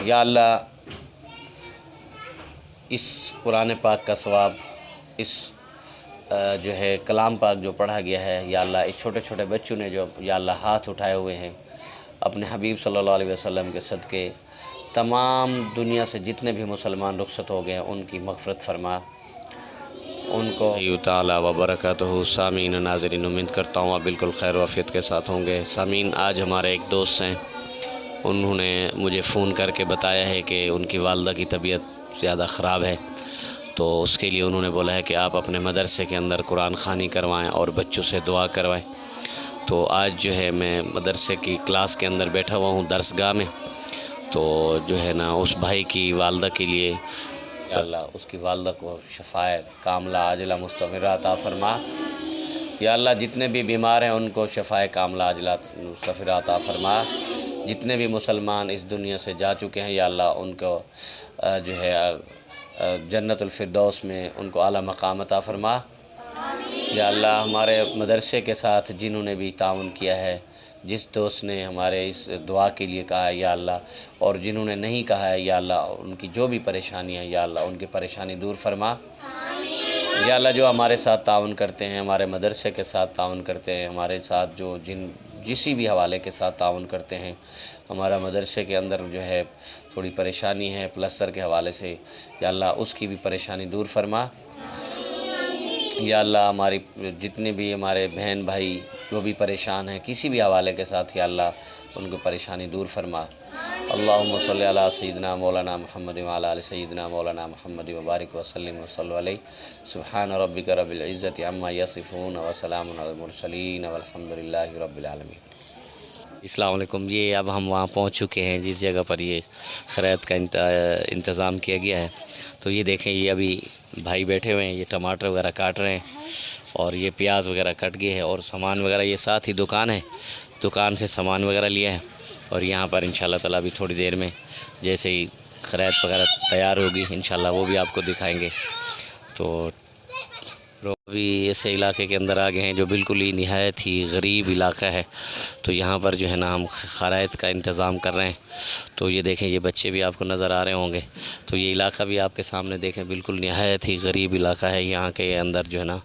یا اللہ اس قرآن پاک کا ثواب، اس جو ہے کلام پاک جو پڑھا گیا ہے، یا اللہ اس چھوٹے چھوٹے بچوں نے جو یا اللہ ہاتھ اٹھائے ہوئے ہیں اپنے حبیب صلی اللہ علیہ وسلم کے صدقے، تمام دنیا سے جتنے بھی مسلمان رخصت ہو گئے ہیں ان کی مغفرت فرما، ان کو تعالیٰ و برکاتہ۔ سامعین ناظرین، امید کرتا ہوں آپ بالکل خیر و عافیت کے ساتھ ہوں گے۔ سامعین، آج ہمارے ایک دوست ہیں، انہوں نے مجھے فون کر کے بتایا ہے کہ ان کی والدہ کی طبیعت زیادہ خراب ہے، تو اس کے لیے انہوں نے بولا ہے کہ آپ اپنے مدرسے کے اندر قرآن خوانی کروائیں اور بچوں سے دعا کروائیں۔ تو آج جو ہے میں مدرسے کی کلاس کے اندر بیٹھا ہوا ہوں درسگاہ میں، تو جو ہے نا اس بھائی کی والدہ کے لیے یا اللہ اس کی والدہ کو شفائے کاملہ عاجلہ مستمرہ عطا فرما۔ یا اللہ جتنے بھی بیمار ہیں ان کو شفائے کاملہ عاجلہ مستمرہ عطا فرما۔ جتنے بھی مسلمان اس دنیا سے جا چکے ہیں یا اللہ ان کو جو ہے جنت الفردوس میں ان کو اعلیٰ مقام عطا فرما۔ یا اللہ ہمارے مدرسے کے ساتھ جنہوں نے بھی تعاون کیا ہے، جس دوست نے ہمارے اس دعا کے لیے کہا ہے یا اللہ، اور جنہوں نے نہیں کہا ہے یا اللہ ان کی جو بھی پریشانی ہے یا اللہ ان کی پریشانی دور فرما۔ یا اللہ جو ہمارے ساتھ تعاون کرتے ہیں، ہمارے مدرسے کے ساتھ تعاون کرتے ہیں، ہمارے ساتھ جو جسی بھی حوالے کے ساتھ تعاون کرتے ہیں، ہمارا مدرسے کے اندر جو ہے تھوڑی پریشانی ہے پلستر کے حوالے سے، یا اللہ اس کی بھی پریشانی دور فرما۔ یا اللہ ہماری جتنے بھی ہمارے بہن بھائی جو بھی پریشان ہیں کسی بھی حوالے کے ساتھ یا اللہ ان کو پریشانی دور فرما۔ اللہم صلی علی سیدنا مولانا محمد وعلی آل سیدنا مولانا محمد وبارک وسلم وصلی علیہ۔ سبحان ربک رب العزت عما یصفون وسلام علی المرسلین والحمد للہ رب العالمین۔ السلام علیکم۔ یہ اب ہم وہاں پہنچ چکے ہیں جس جگہ پر یہ خیرات کا انتظام کیا گیا ہے، تو یہ دیکھیں یہ ابھی بھائی بیٹھے ہوئے ہیں، یہ ٹماٹر وغیرہ کاٹ رہے ہیں اور یہ پیاز وغیرہ کٹ گئے ہے اور سامان وغیرہ، یہ ساتھ ہی دکان ہے، دکان سے سامان وغیرہ لیا ہے، اور یہاں پر انشاءاللہ تعالیٰ بھی تھوڑی دیر میں جیسے ہی خیرات وغیرہ تیار ہوگی انشاءاللہ وہ بھی آپ کو دکھائیں گے۔ تو ابھی ایسے علاقے کے اندر آ گئے ہیں جو بالکل ہی نہایت ہی غریب علاقہ ہے، تو یہاں پر جو ہے نا ہم خیرات کا انتظام کر رہے ہیں۔ تو یہ دیکھیں یہ بچے بھی آپ کو نظر آ رہے ہوں گے، تو یہ علاقہ بھی آپ کے سامنے دیکھیں بالکل نہایت ہی غریب علاقہ ہے۔ یہاں کے اندر جو ہے نا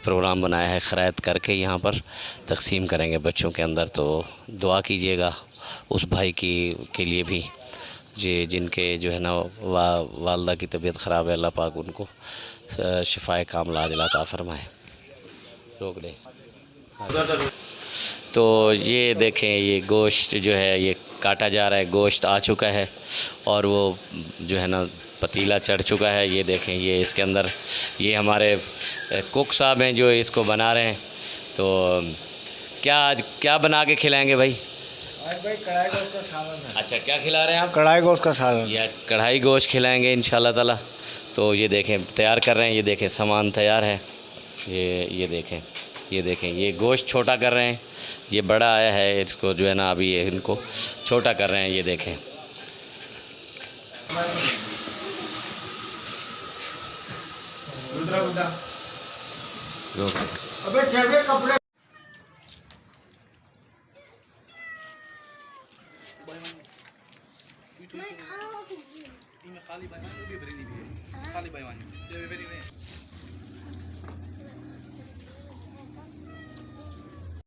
پروگرام بنایا ہے، خیرات کر کے یہاں پر تقسیم کریں گے بچوں کے اندر، تو دعا کیجیے گا اس بھائی کے لیے بھی جن کے جو ہے نا والدہ کی طبیعت خراب ہے، اللہ پاک ان کو شفائے کاملہ عاجلہ عطا فرمائے۔ روک دے۔ تو یہ دیکھیں یہ گوشت جو ہے یہ کاٹا جا رہا ہے، گوشت آ چکا ہے اور وہ جو ہے نا پتیلا چڑھ چکا ہے۔ یہ دیکھیں یہ اس کے اندر یہ ہمارے کوک صاحب ہیں جو اس کو بنا رہے ہیں۔ تو آج کیا بنا کے کھلائیں گے بھائی؟ بھائی کڑھائی گوشت کا سالن ہے۔ اچھا کیا کھلا رہے ہیں آپ؟ کڑھائی گوشت کا سالن۔ یہ کڑھائی گوشت کھلائیں گے انشاءاللہ تعالیٰ۔ تو یہ دیکھیں تیار کر رہے ہیں، یہ دیکھیں سامان تیار ہے، یہ دیکھیں یہ گوشت چھوٹا کر رہے ہیں، یہ بڑا آیا ہے اس کو جو ہے نا ابھی ان کو چھوٹا کر رہے ہیں۔ یہ دیکھیں میں خالی